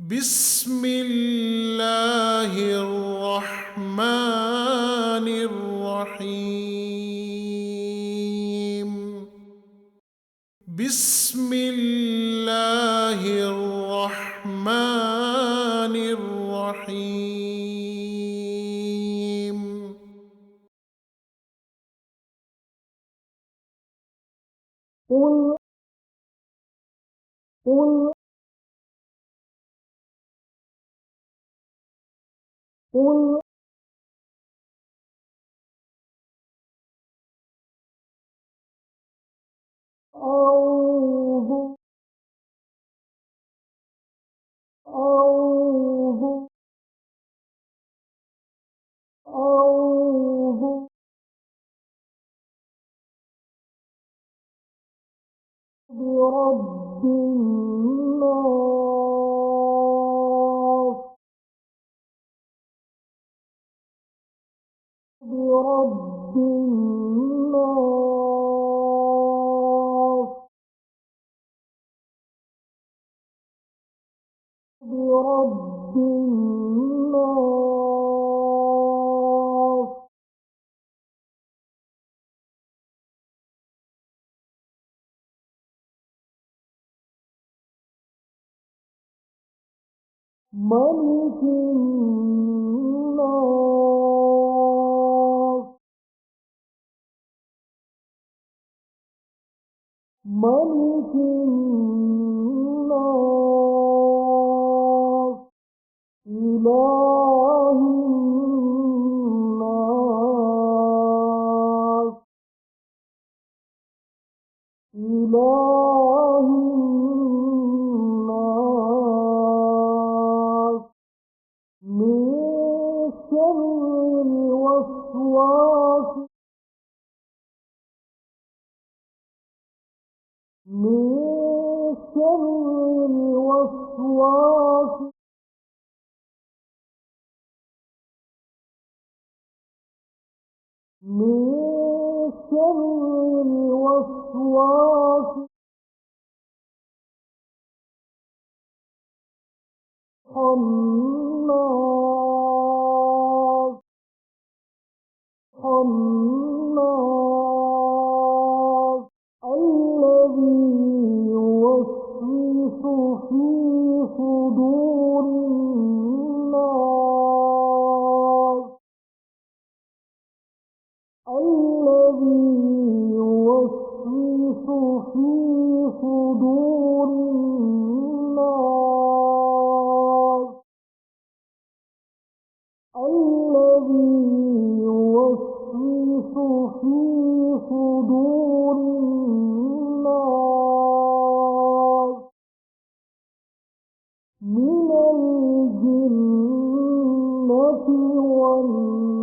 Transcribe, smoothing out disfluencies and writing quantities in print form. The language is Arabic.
بسم الله الرحمن الرحيم. بسم الله الرحمن الرحيم. قل قل قل أعوذ أعوذ أعوذ برب الناس برب الناس برب الناس ملك الناس ملك الناس إله الناس إله الناس من شر الوسواس من شر الوسواس من شر الوسواس الخناس الخناس الذي يوسوس في صدور الناس الذي يوسوس في صدور الناس الذي يوسوس في صدور الناس من الجنة والناس